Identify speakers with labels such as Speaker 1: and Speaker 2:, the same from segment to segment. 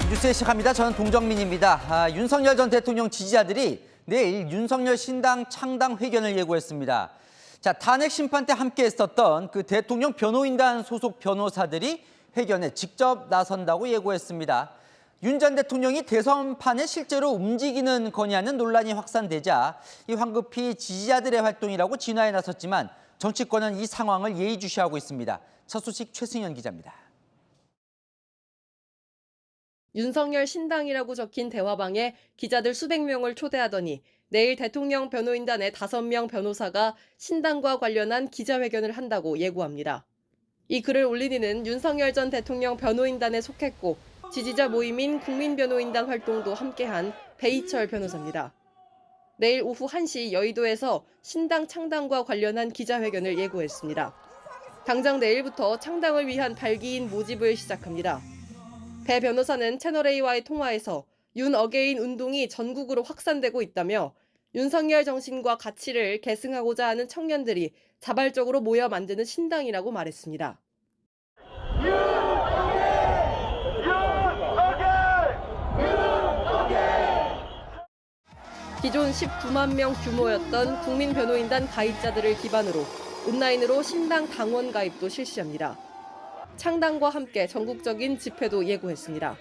Speaker 1: 뉴스에 시작합니다. 저는 동정민입니다. 윤석열 전 대통령 지지자들이 내일 윤석열 신당 창당 회견을 예고했습니다. 자, 탄핵 심판 때 함께 했었던 그 대통령 변호인단 소속 변호사들이 회견에 직접 나선다고 예고했습니다. 윤 전 대통령이 대선판에 실제로 움직이는 거냐는 논란이 확산되자 이 황급히 지지자들의 활동이라고 진화에 나섰지만 정치권은 이 상황을 예의주시하고 있습니다. 첫 소식 최승현 기자입니다.
Speaker 2: 윤석열 신당이라고 적힌 대화방에 기자들 수백 명을 초대하더니 내일 대통령 변호인단의 5명 변호사가 신당과 관련한 기자회견을 한다고 예고합니다. 이 글을 올린 이는 윤석열 전 대통령 변호인단에 속했고 지지자 모임인 국민변호인단 활동도 함께한 배희철 변호사입니다. 내일 오후 1시 여의도에서 신당 창당과 관련한 기자회견을 예고했습니다. 당장 내일부터 창당을 위한 발기인 모집을 시작합니다. 배 변호사는 채널A와의 통화에서 윤 어게인 운동이 전국으로 확산되고 있다며 윤석열 정신과 가치를 계승하고자 하는 청년들이 자발적으로 모여 만드는 신당이라고 말했습니다. 기존 19만 명 규모였던 국민변호인단 가입자들을 기반으로 온라인으로 신당 당원 가입도 실시합니다. 창당과 함께 전국적인 집회도 예고했습니다.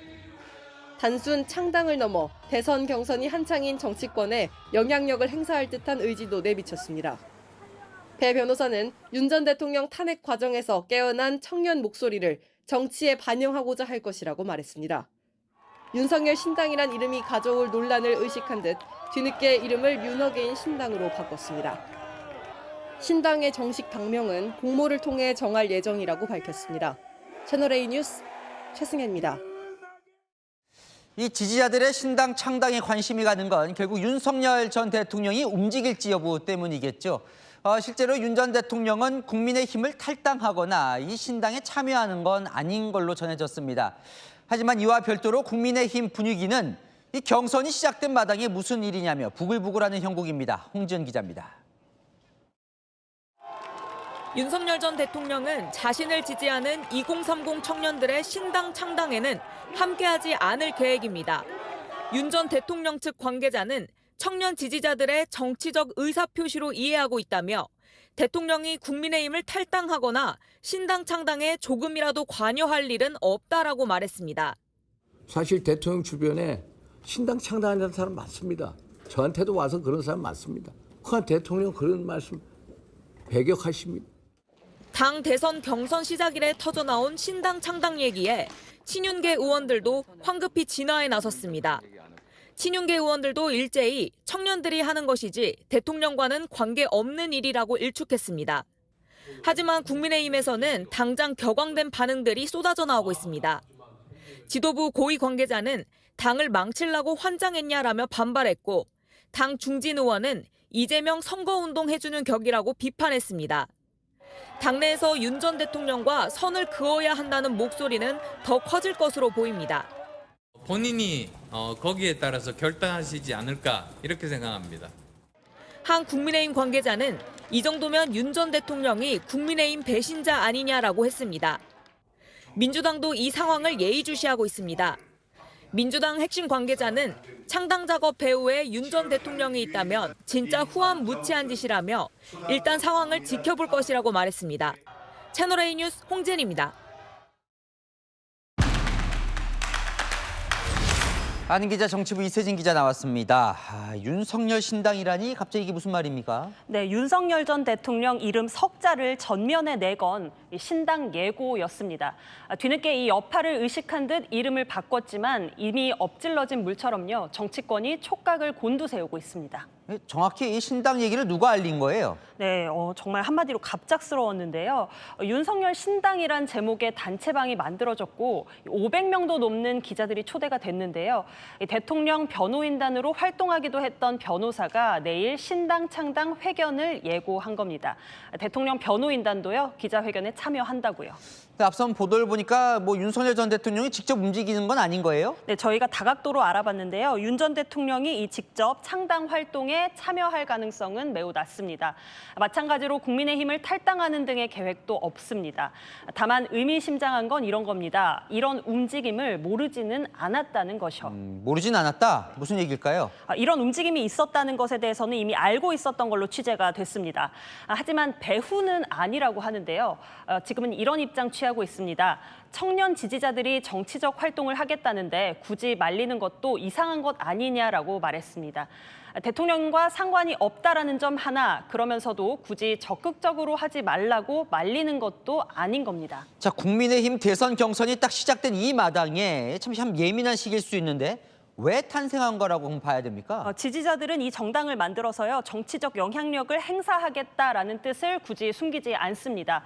Speaker 2: 단순 창당을 넘어 대선 경선이 한창인 정치권에 영향력을 행사할 듯한 의지도 내비쳤습니다. 배 변호사는 윤 전 대통령 탄핵 과정에서 깨어난 청년 목소리를 정치에 반영하고자 할 것이라고 말했습니다. 윤석열 신당이란 이름이 가져올 논란을 의식한 듯 뒤늦게 이름을 윤어게인 신당으로 바꿨습니다. 신당의 정식 당명은 공모를 통해 정할 예정이라고 밝혔습니다. 채널A 뉴스 최승현입니다.
Speaker 1: 이 지지자들의 신당 창당에 관심이 가는 건 결국 윤석열 전 대통령이 움직일지 여부 때문이겠죠. 실제로 윤 전 대통령은 국민의힘을 탈당하거나 이 신당에 참여하는 건 아닌 걸로 전해졌습니다. 하지만 이와 별도로 국민의힘 분위기는 이 경선이 시작된 마당에 무슨 일이냐며 부글부글하는 형국입니다. 홍지연 기자입니다.
Speaker 3: 윤석열 전 대통령은 자신을 지지하는 2030 청년들의 신당 창당에는 함께하지 않을 계획입니다. 윤 전 대통령 측 관계자는 청년 지지자들의 정치적 의사표시로 이해하고 있다며 대통령이 국민의힘을 탈당하거나 신당 창당에 조금이라도 관여할 일은 없다라고 말했습니다.
Speaker 4: 사실 대통령 주변에 신당 창당하는 사람 많습니다. 저한테도 와서 그런 사람 많습니다. 그러나 대통령 그런 말씀 배격하십니다.
Speaker 3: 당 대선 경선 시작일에 터져나온 신당 창당 얘기에 친윤계 의원들도 황급히 진화에 나섰습니다. 친윤계 의원들도 일제히 청년들이 하는 것이지 대통령과는 관계없는 일이라고 일축했습니다. 하지만 국민의힘에서는 당장 격앙된 반응들이 쏟아져 나오고 있습니다. 지도부 고위 관계자는 당을 망치려고 환장했냐라며 반발했고 당 중진 의원은 이재명 선거운동 해주는 격이라고 비판했습니다. 당내에서 윤 전 대통령과 선을 그어야 한다는 목소리는 더 커질 것으로 보입니다.
Speaker 5: 본인이 거기에 따라서 결단하시지 않을까 이렇게 생각합니다.
Speaker 3: 한 국민의힘 관계자는 이 정도면 윤 전 대통령이 국민의힘 배신자 아니냐라고 했습니다. 민주당도 이 상황을 예의주시하고 있습니다. 민주당 핵심 관계자는 창당 작업 배후에 윤 전 대통령이 있다면 진짜 후한무치한 짓이라며 일단 상황을 지켜볼 것이라고 말했습니다. 채널A 뉴스 홍진입니다.
Speaker 1: 아는 기자 정치부 이세진 기자 나왔습니다. 윤석열 신당이라니 갑자기 이게 무슨 말입니까?
Speaker 6: 네, 윤석열 전 대통령 이름 석자를 전면에 내건 신당 예고였습니다. 뒤늦게 이 여파를 의식한 듯 이름을 바꿨지만 이미 엎질러진 물처럼요. 정치권이 촉각을 곤두세우고 있습니다.
Speaker 1: 정확히 이 신당 얘기를 누가 알린 거예요?
Speaker 6: 네, 정말 한마디로 갑작스러웠는데요. 윤석열 신당이란 제목의 단체방이 만들어졌고 500명도 넘는 기자들이 초대가 됐는데요. 대통령 변호인단으로 활동하기도 했던 변호사가 내일 신당 창당 회견을 예고한 겁니다. 대통령 변호인단도요, 기자회견에 참여한다고요.
Speaker 1: 앞선 보도를 보니까 뭐 윤석열 전 대통령이 직접 움직이는 건 아닌 거예요?
Speaker 6: 네, 저희가 다각도로 알아봤는데요. 윤 전 대통령이 이 직접 창당 활동에 참여할 가능성은 매우 낮습니다. 마찬가지로 국민의힘을 탈당하는 등의 계획도 없습니다. 다만 의미심장한 건 이런 겁니다. 이런 움직임을 모르지는 않았다는 것이요.
Speaker 1: 모르진 않았다. 무슨 얘기일까요?
Speaker 6: 이런 움직임이 있었다는 것에 대해서는 이미 알고 있었던 걸로 취재가 됐습니다. 하지만 배후는 아니라고 하는데요. 지금은 이런 입장 취하고 있습니다. 청년 지지자들이 정치적 활동을 하겠다는데 굳이 말리는 것도 이상한 것 아니냐라고 말했습니다. 대통령과 상관이 없다라는 점 하나, 그러면서도 굳이 적극적으로 하지 말라고 말리는 것도 아닌 겁니다.
Speaker 1: 자, 국민의힘 대선 경선이 딱 시작된 이 마당에 참 예민한 시기일 수 있는데 왜 탄생한 거라고 봐야 됩니까?
Speaker 6: 지지자들은 이 정당을 만들어서요, 정치적 영향력을 행사하겠다라는 뜻을 굳이 숨기지 않습니다.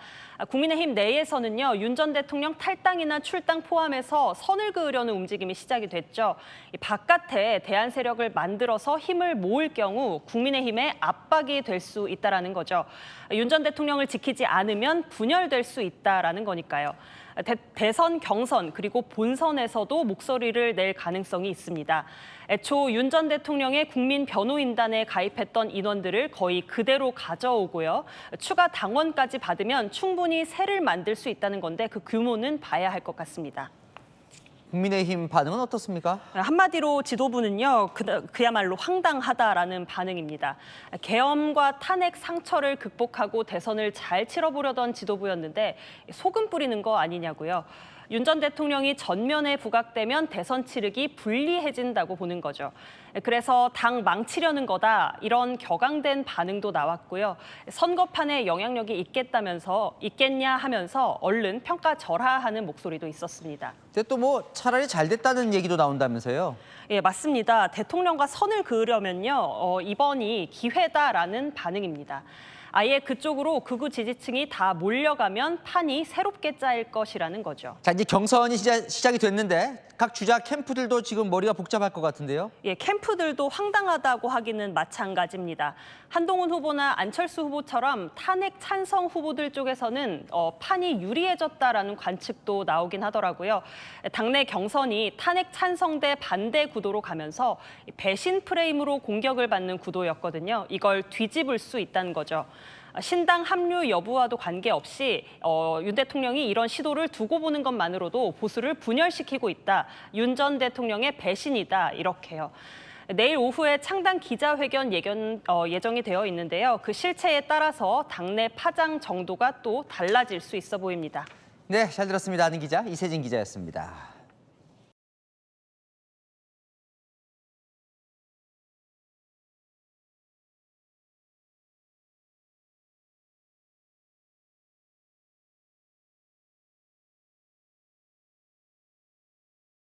Speaker 6: 국민의힘 내에서는요, 윤 전 대통령 탈당이나 출당 포함해서 선을 그으려는 움직임이 시작이 됐죠. 바깥에 대안 세력을 만들어서 힘을 모을 경우 국민의힘의 압박이 될 수 있다라는 거죠. 윤 전 대통령을 지키지 않으면 분열될 수 있다라는 거니까요. 대선, 경선, 그리고 본선에서도 목소리를 낼 가능성이 있습니다. 애초 윤 전 대통령의 국민 변호인단에 가입했던 인원들을 거의 그대로 가져오고요. 추가 당원까지 받으면 충분히 새를 만들 수 있다는 건데 그 규모는 봐야 할 것 같습니다.
Speaker 1: 국민의힘 반응은 어떻습니까?
Speaker 6: 한마디로 지도부는요, 그야말로 황당하다라는 반응입니다. 계엄과 탄핵 상처를 극복하고 대선을 잘 치러보려던 지도부였는데 소금 뿌리는 거 아니냐고요. 윤 전 대통령이 전면에 부각되면 대선 치르기 불리해진다고 보는 거죠. 그래서 당 망치려는 거다, 이런 격앙된 반응도 나왔고요. 선거판에 영향력이 있겠냐 하면서 얼른 평가절하하는 목소리도 있었습니다.
Speaker 1: 근데 또 뭐 차라리 잘 됐다는 얘기도 나온다면서요?
Speaker 6: 예, 맞습니다. 대통령과 선을 그으려면요, 이번이 기회다라는 반응입니다. 아예 그쪽으로 극우 지지층이 다 몰려가면 판이 새롭게 짜일 것이라는 거죠.
Speaker 1: 자, 이제 경선이 시작이 됐는데 각 주자 캠프들도 지금 머리가 복잡할 것 같은데요?
Speaker 6: 예, 캠프들도 황당하다고 하기는 마찬가지입니다. 한동훈 후보나 안철수 후보처럼 탄핵 찬성 후보들 쪽에서는 판이 유리해졌다라는 관측도 나오긴 하더라고요. 당내 경선이 탄핵 찬성 대 반대 구도로 가면서 배신 프레임으로 공격을 받는 구도였거든요. 이걸 뒤집을 수 있다는 거죠. 신당 합류 여부와도 관계없이 윤 대통령이 이런 시도를 두고 보는 것만으로도 보수를 분열시키고 있다. 윤 전 대통령의 배신이다. 이렇게요. 내일 오후에 창당 기자회견 예정이 되어 있는데요. 그 실체에 따라서 당내 파장 정도가 또 달라질 수 있어 보입니다.
Speaker 1: 네, 잘 들었습니다. 아는 기자 이세진 기자였습니다.